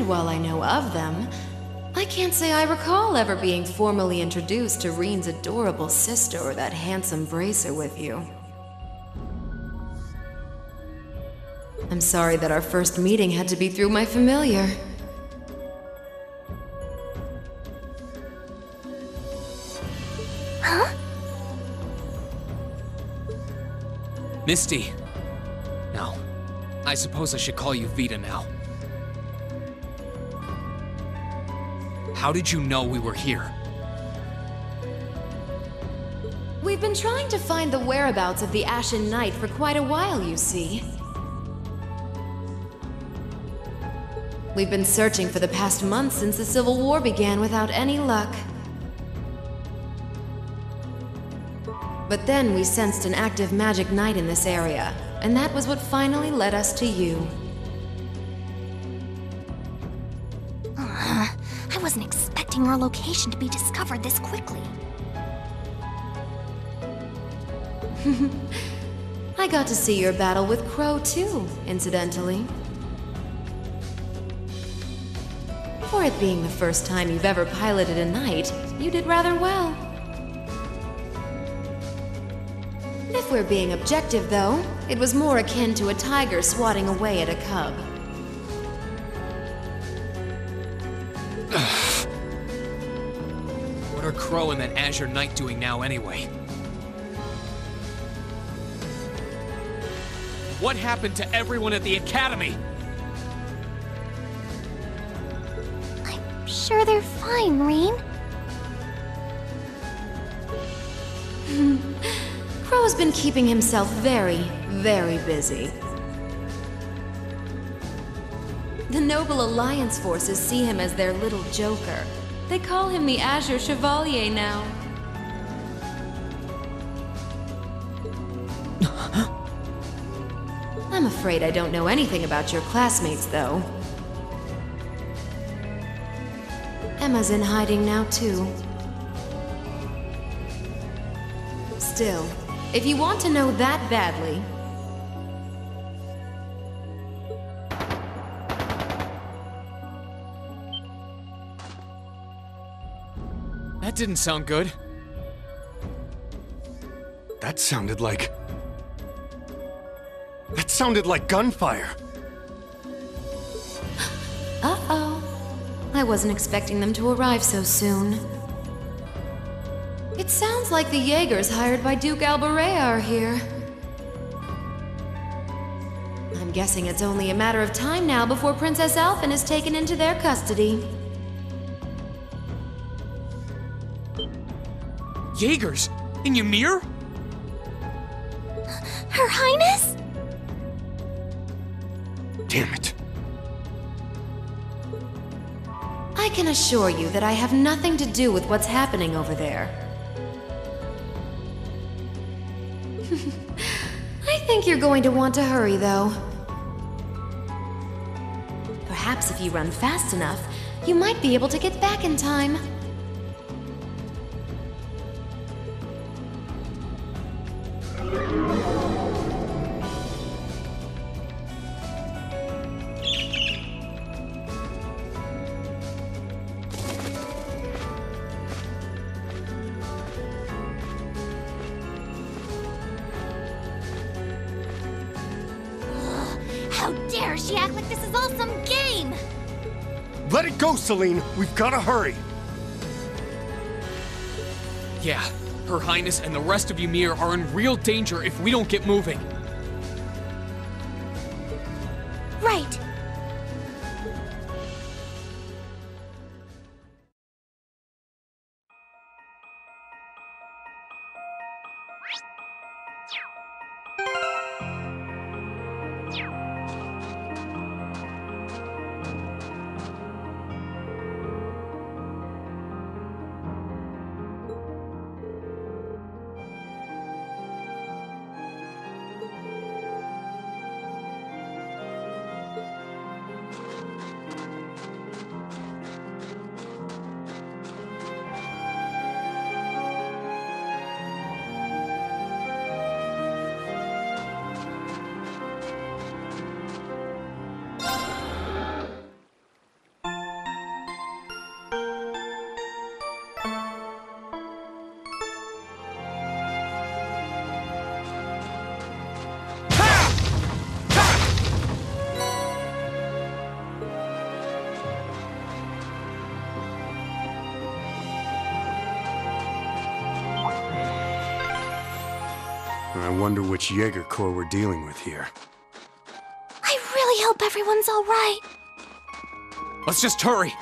and while I know of them, I can't say I recall ever being formally introduced to Reen's adorable sister or that handsome bracer with you. I'm sorry that our first meeting had to be through my familiar. Huh? Misty. No. I suppose I should call you Vita now. How did you know we were here? We've been trying to find the whereabouts of the Ashen Knight for quite a while, you see. We've been searching for the past month since the Civil War began without any luck. But then we sensed an active magic knight in this area, and that was what finally led us to you. I wasn't expecting our location to be discovered this quickly. I got to see your battle with Crow too, incidentally. For it being the first time you've ever piloted a knight, you did rather well. If we're being objective, though, it was more akin to a tiger swatting away at a cub. What are Crow and that Azure Knight doing now anyway? What happened to everyone at the Academy? I'm sure they're fine, Reen. Crow's been keeping himself very, very busy. The Noble Alliance forces see him as their little joker. They call him the Azure Chevalier now. I'm afraid I don't know anything about your classmates, though. Emma's in hiding now, too. Still, if you want to know that badly... That didn't sound good. That sounded like gunfire. Uh-oh. I wasn't expecting them to arrive so soon. It sounds like the Jaegers hired by Duke Alborea are here. I'm guessing it's only a matter of time now before Princess Alphen is taken into their custody. Jaegers? In Ymir? Her Highness? Damn it. I can assure you that I have nothing to do with what's happening over there. I think you're going to want to hurry, though. Perhaps if you run fast enough, you might be able to get back in time. How dare she act like this is all some game! Let it go, Celine. We've got to hurry. Yeah, Her Highness and the rest of Ymir are in real danger if we don't get moving. Right. I wonder which Jaeger Corps we're dealing with here. I really hope everyone's alright. Let's just hurry!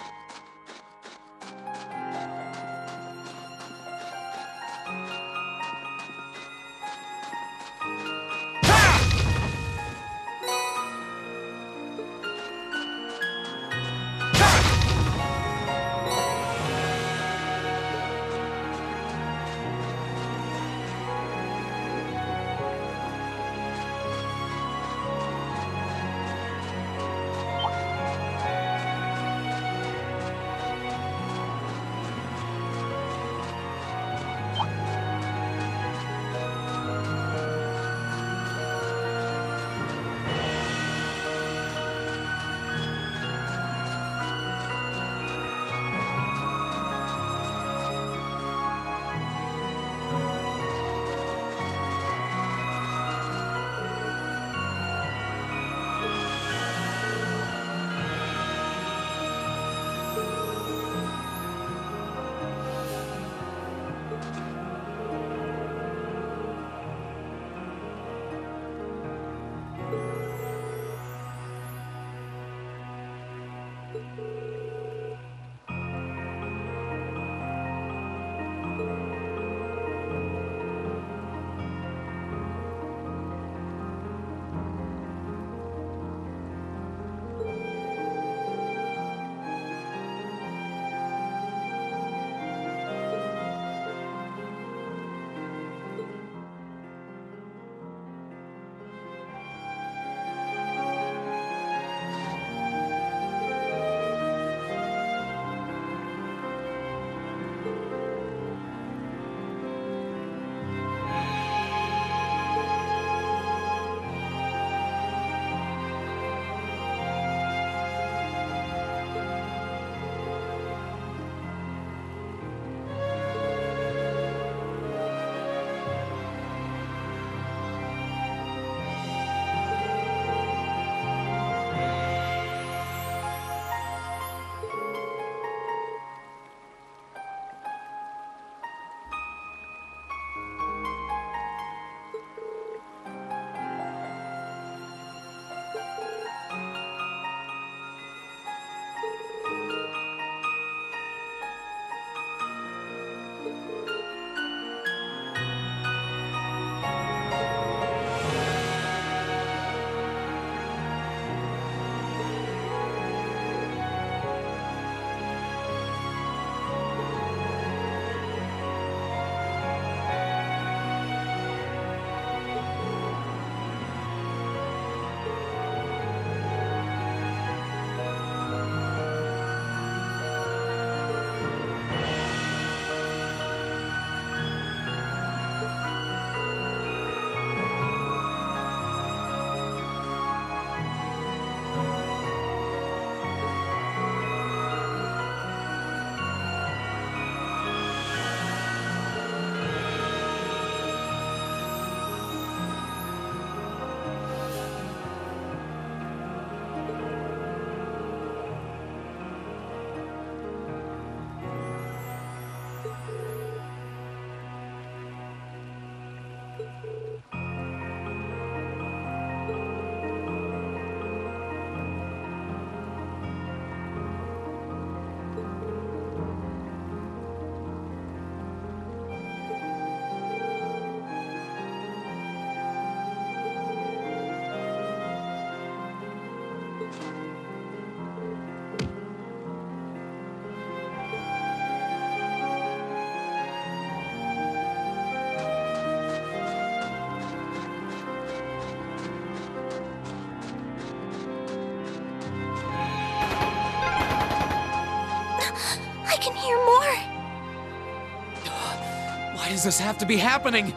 Does this have to be happening?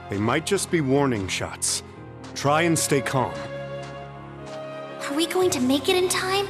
They might just be warning shots. Try and stay calm. Are we going to make it in time?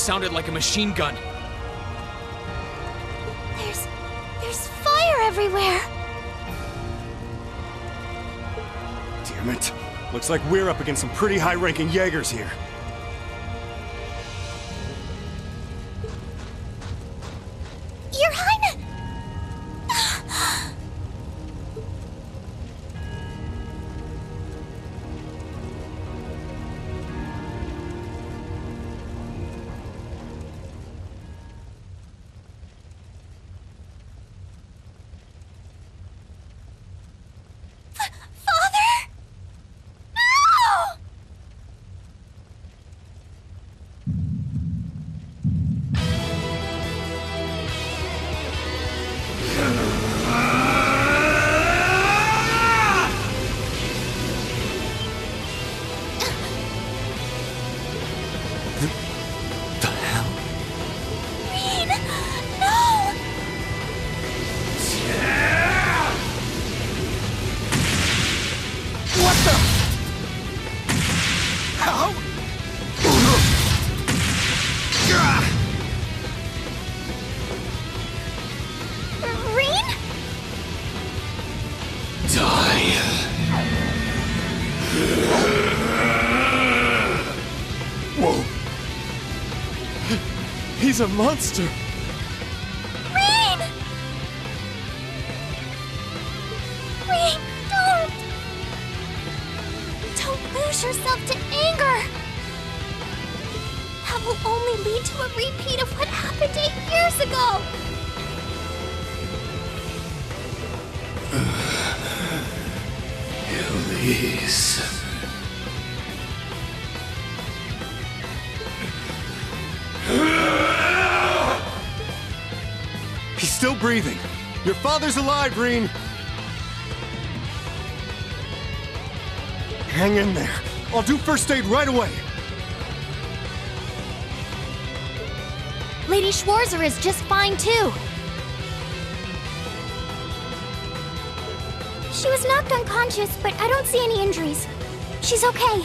sounded like a machine gun. There's fire everywhere. Damn it. Looks like we're up against some pretty high-ranking Jaegers here. Your Highness! Father! No! The hell? Reed! No! What the? How? Reed? Die. Whoa. He's a monster. Reed! Reed, don't! Don't lose yourself to anger! That will only lead to a repeat of what happened 8 years ago! Elise. He's still breathing. Your father's alive, Reen. Hang in there. I'll do first aid right away. Lady Schwarzer is just fine, too. She was knocked unconscious, but I don't see any injuries. She's okay.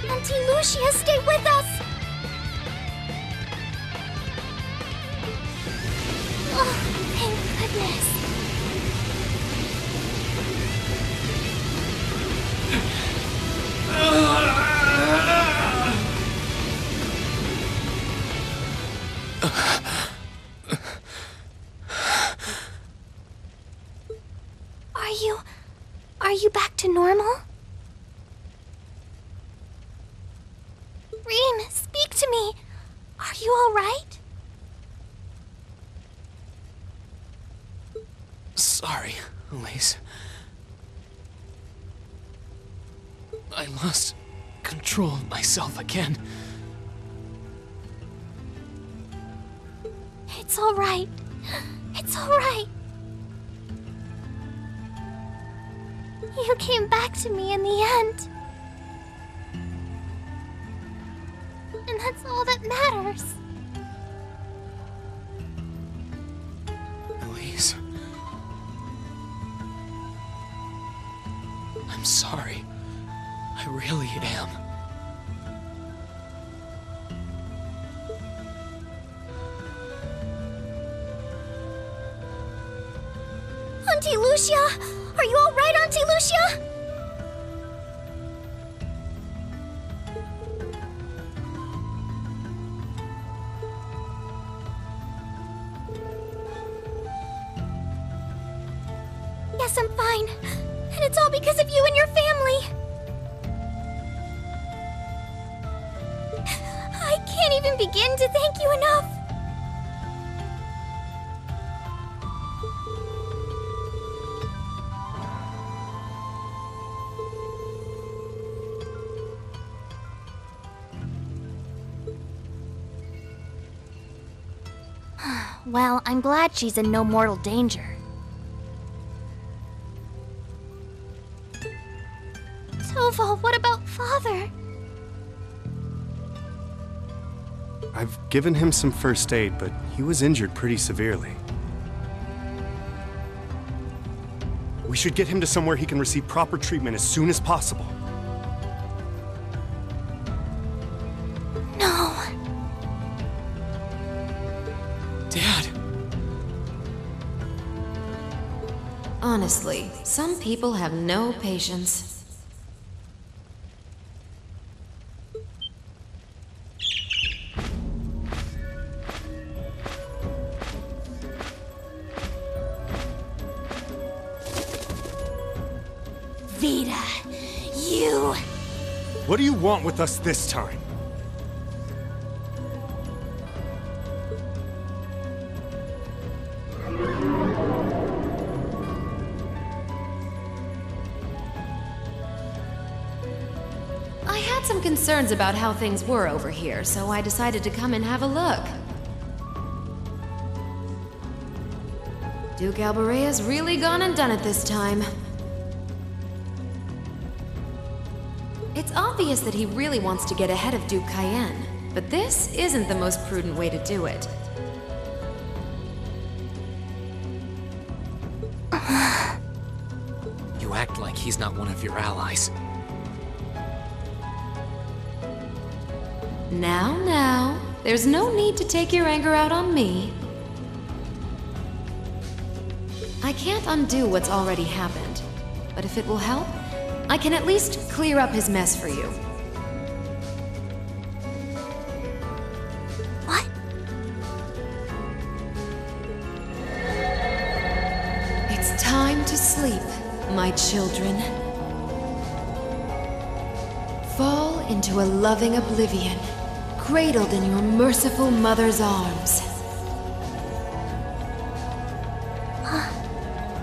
Auntie Lucia, stay with us! Oh, thank goodness. Are you back to normal? Reem, speak to me. Are you all right? Sorry, Elise. I lost control of myself again. It's all right. It's all right. You came back to me in the end. And that's all that matters. Elise. I'm sorry. I really am. Auntie Lucia! Are you all right, Auntie Lucia? Yes, I'm fine. And it's all because of you and your family. I can't even begin to thank you enough. Well, I'm glad she's in no mortal danger. Tova, what about Father? I've given him some first aid, but he was injured pretty severely. We should get him to somewhere he can receive proper treatment as soon as possible. Honestly, some people have no patience. Vita, you... What do you want with us this time? I had some concerns about how things were over here, so I decided to come and have a look. Duke Alberea's really gone and done it this time. It's obvious that he really wants to get ahead of Duke Cayenne, but this isn't the most prudent way to do it. You act like he's not one of your allies. Now, there's no need to take your anger out on me. I can't undo what's already happened, but if it will help, I can at least clear up his mess for you. What? It's time to sleep, my children. Fall into a loving oblivion, cradled in your merciful mother's arms.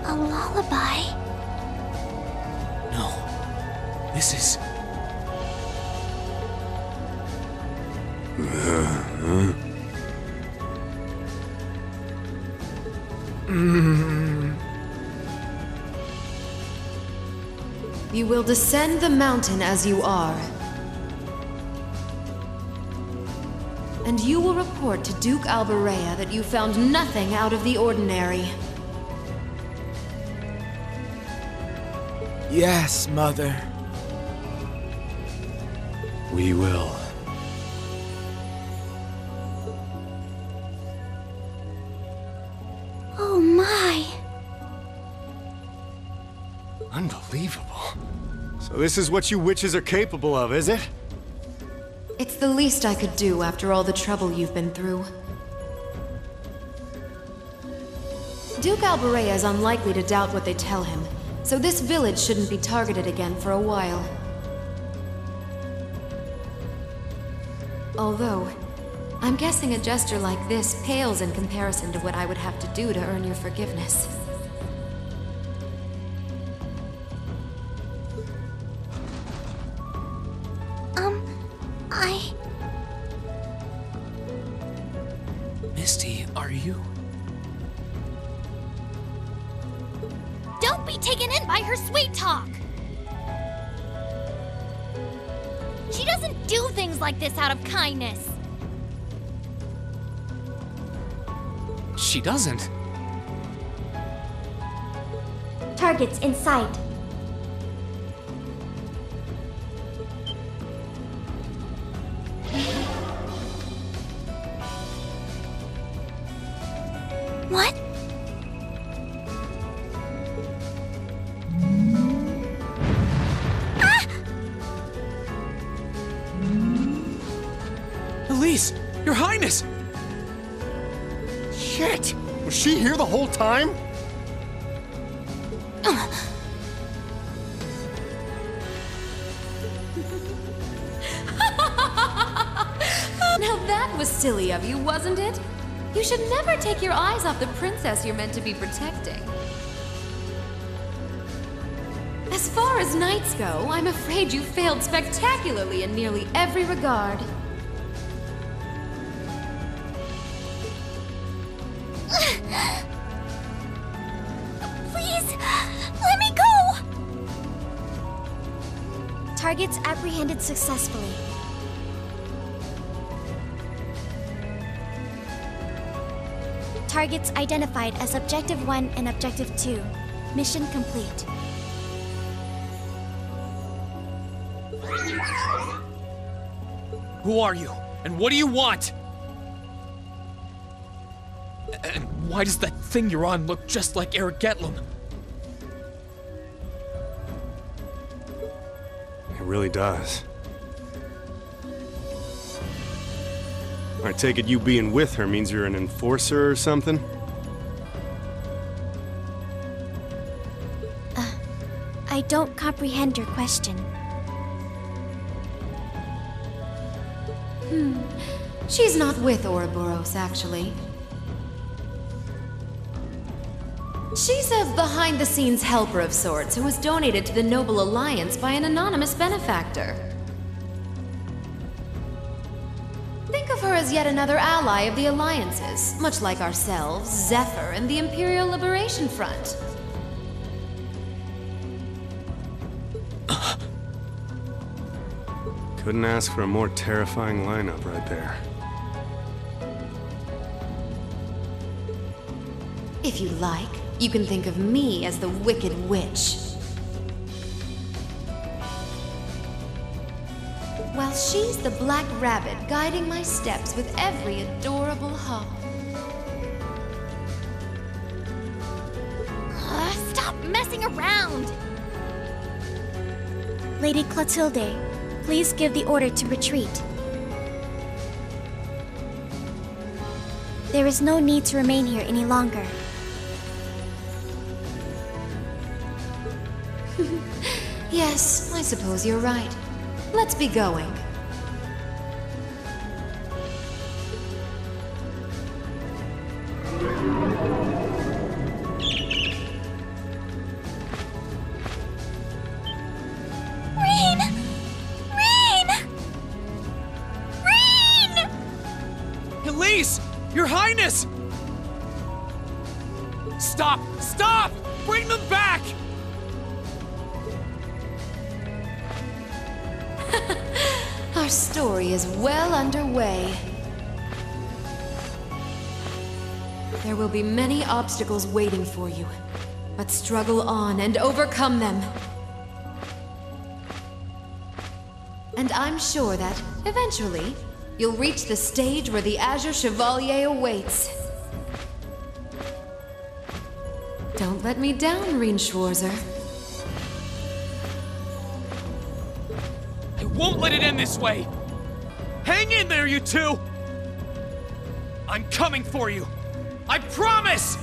A lullaby? No. This is... You will descend the mountain as you are. And you will report to Duke Alberea that you found nothing out of the ordinary. Yes, Mother. We will. Oh my. Unbelievable. So this is what you witches are capable of, is it? It's the least I could do after all the trouble you've been through. Duke Alberea is unlikely to doubt what they tell him, so this village shouldn't be targeted again for a while. Although, I'm guessing a gesture like this pales in comparison to what I would have to do to earn your forgiveness. Misty, are you... Don't be taken in by her sweet talk! She doesn't do things like this out of kindness. She doesn't. Targets in sight. What? Elise! Your Highness! Shit! Was she here the whole time? Now that was silly of you, wasn't it? You should never take your eyes off the princess you're meant to be protecting. As far as knights go, I'm afraid you failed spectacularly in nearly every regard. Please, let me go! Targets apprehended successfully. Targets identified as Objective 1 and Objective 2. Mission complete. Who are you? And what do you want? And why does that thing you're on look just like Eric Getlum? really does. I take it you being with her means you're an enforcer or something? I don't comprehend your question. She's not with Ouroboros, actually. She's a behind-the-scenes helper of sorts who was donated to the Noble Alliance by an anonymous benefactor. Think of her as yet another ally of the Alliances, much like ourselves, Zephyr, and the Imperial Liberation Front. Couldn't ask for a more terrifying lineup right there. If you like, you can think of me as the Wicked Witch. While she's the Black Rabbit guiding my steps with every adorable hop. Stop messing around! Lady Clotilde, please give the order to retreat. There is no need to remain here any longer. Yes, I suppose you're right. Let's be going. Elise! Your Highness! Stop! Stop! Bring them back! Our story is well underway. There will be many obstacles waiting for you, but struggle on and overcome them. And I'm sure that, eventually, you'll reach the stage where the Azure Chevalier awaits. Don't let me down, Reen Schwarzer. I won't let it end this way! Hang in there, you two! I'm coming for you! I promise!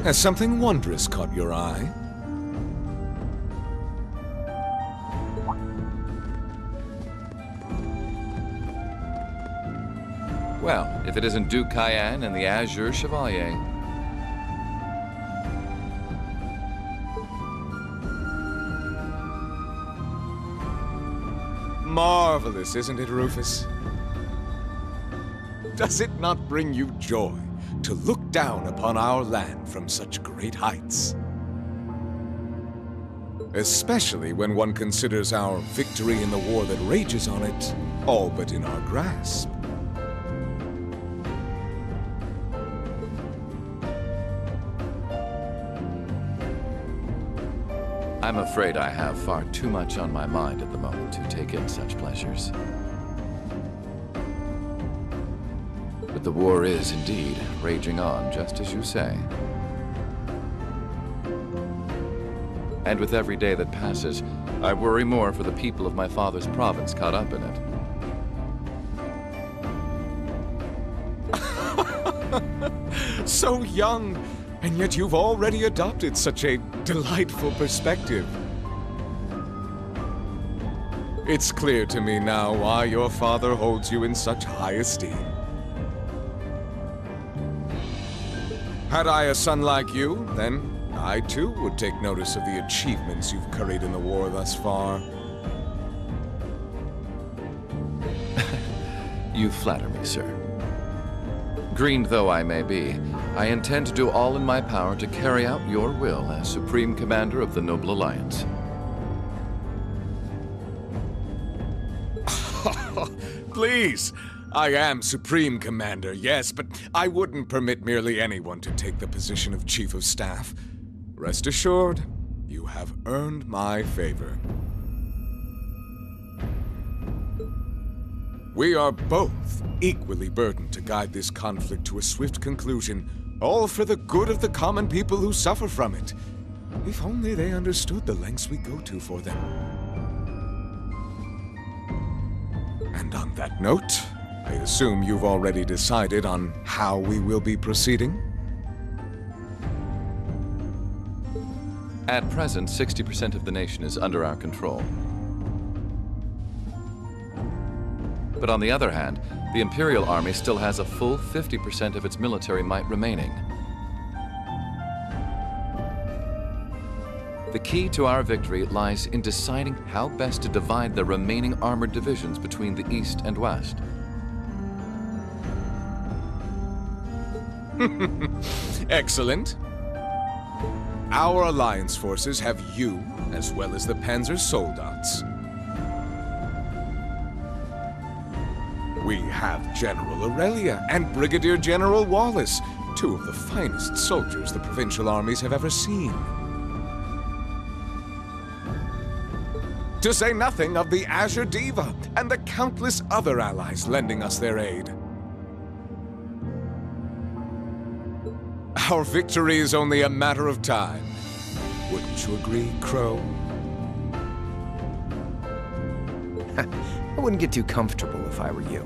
Has something wondrous caught your eye? Well, if it isn't Duke Cayenne and the Azure Chevalier. Marvelous, isn't it, Rufus? Does it not bring you joy to look down upon our land from such great heights? Especially when one considers our victory in the war that rages on it, all but in our grasp. I'm afraid I have far too much on my mind at the moment to take in such pleasures. But the war is indeed raging on, just as you say. And with every day that passes, I worry more for the people of my father's province caught up in it. So young, and yet you've already adopted such a delightful perspective. It's clear to me now why your father holds you in such high esteem. Had I a son like you, then I too would take notice of the achievements you've curried in the war thus far. You flatter me, sir. Green though I may be, I intend to do all in my power to carry out your will as Supreme Commander of the Noble Alliance. Please, I am Supreme Commander, yes, but I wouldn't permit merely anyone to take the position of Chief of Staff. Rest assured, you have earned my favor. We are both equally burdened to guide this conflict to a swift conclusion, all for the good of the common people who suffer from it. If only they understood the lengths we go to for them. And on that note, I assume you've already decided on how we will be proceeding? At present, 60% of the nation is under our control. But on the other hand, the Imperial Army still has a full 50% of its military might remaining. The key to our victory lies in deciding how best to divide the remaining armored divisions between the East and West. Excellent. Our Alliance forces have you, as well as the Panzer Soldats. We have General Aurelia and Brigadier General Wallace, two of the finest soldiers the provincial armies have ever seen. To say nothing of the Azure Diva and the countless other allies lending us their aid. Our victory is only a matter of time. Wouldn't you agree, Crow? I wouldn't get too comfortable if I were you.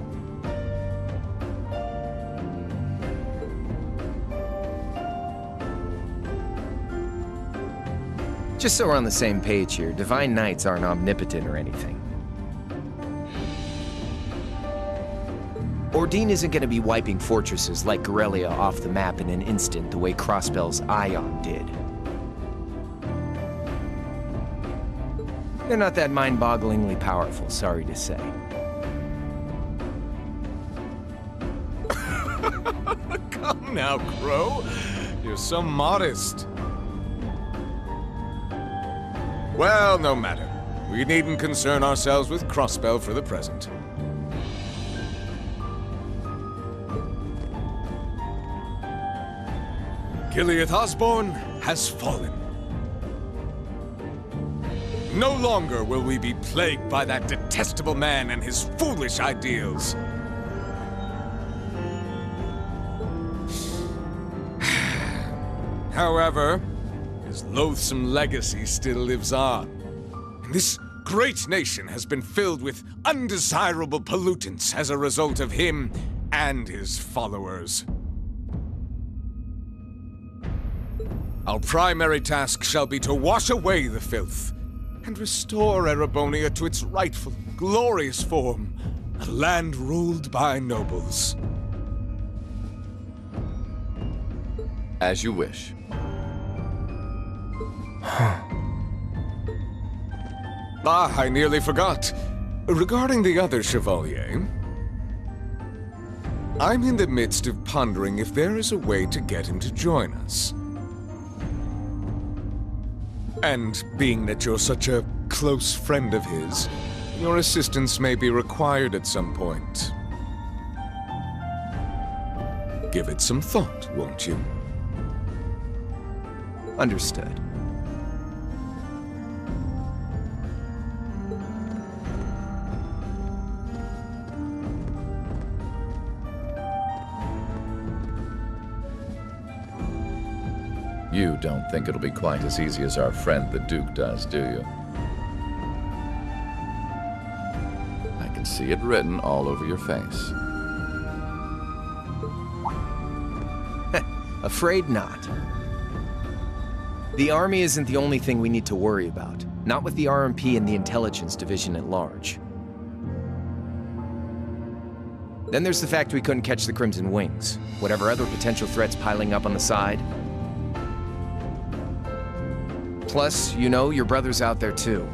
Just so we're on the same page here, Divine Knights aren't omnipotent or anything. Ordine isn't going to be wiping fortresses like Corellia off the map in an instant the way Crossbell's Ion did. They're not that mind-bogglingly powerful, sorry to say. Come now, Crow. You're so modest. Well, no matter. We needn't concern ourselves with Crossbell for the present. Gileath Osborne has fallen. No longer will we be plagued by that detestable man and his foolish ideals. However, his loathsome legacy still lives on. And this great nation has been filled with undesirable pollutants as a result of him and his followers. Our primary task shall be to wash away the filth and restore Erebonia to its rightful, glorious form, a land ruled by nobles. As you wish. I nearly forgot. Regarding the other Chevalier, I'm in the midst of pondering if there is a way to get him to join us. And being that you're such a close friend of his, your assistance may be required at some point. Give it some thought, won't you? Understood. You don't think it'll be quite as easy as our friend the Duke does, do you? I can see it written all over your face. Afraid not. The Army isn't the only thing we need to worry about. Not with the RMP and the Intelligence Division at large. Then there's the fact we couldn't catch the Crimson Wings. Whatever other potential threats piling up on the side. Plus, you know, your brother's out there too.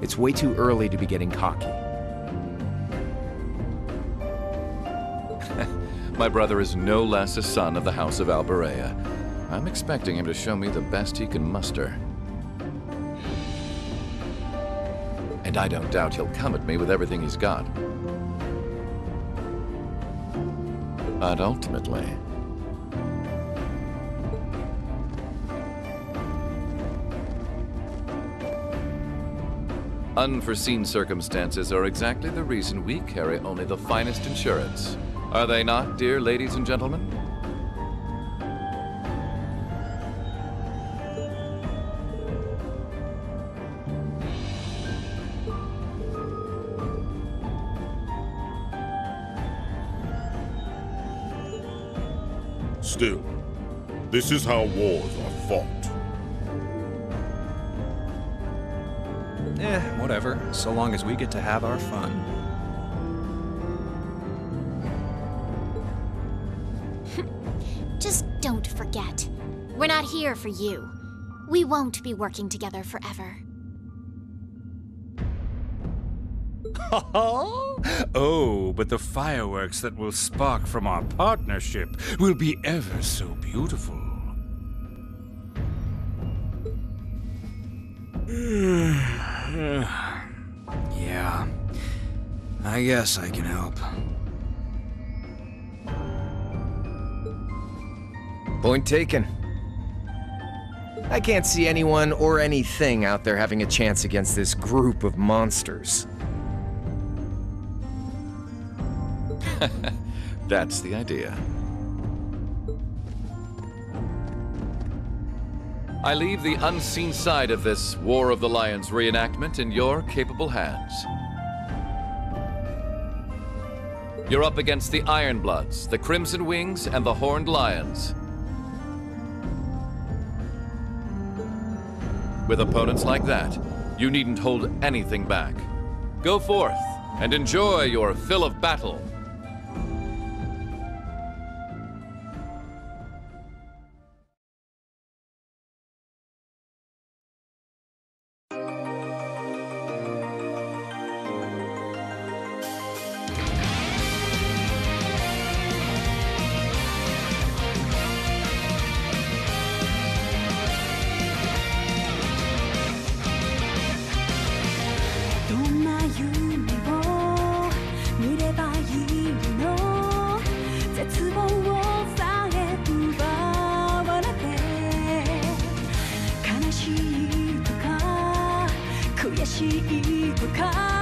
It's way too early to be getting cocky. My brother is no less a son of the House of Alberea. I'm expecting him to show me the best he can muster. And I don't doubt he'll come at me with everything he's got. But ultimately... unforeseen circumstances are exactly the reason we carry only the finest insurance. Are they not, dear ladies and gentlemen? Still, this is how wars are fought. Whatever, so long as we get to have our fun. Just don't forget. We're not here for you. We won't be working together forever. Oh, but the fireworks that will spark from our partnership will be ever so beautiful. Yeah, I guess I can help. Point taken. I can't see anyone or anything out there having a chance against this group of monsters. That's the idea. I leave the unseen side of this War of the Lions reenactment in your capable hands. You're up against the Ironbloods, the Crimson Wings, and the Horned Lions. With opponents like that, you needn't hold anything back. Go forth and enjoy your fill of battle. "悲しいとか悔しいとか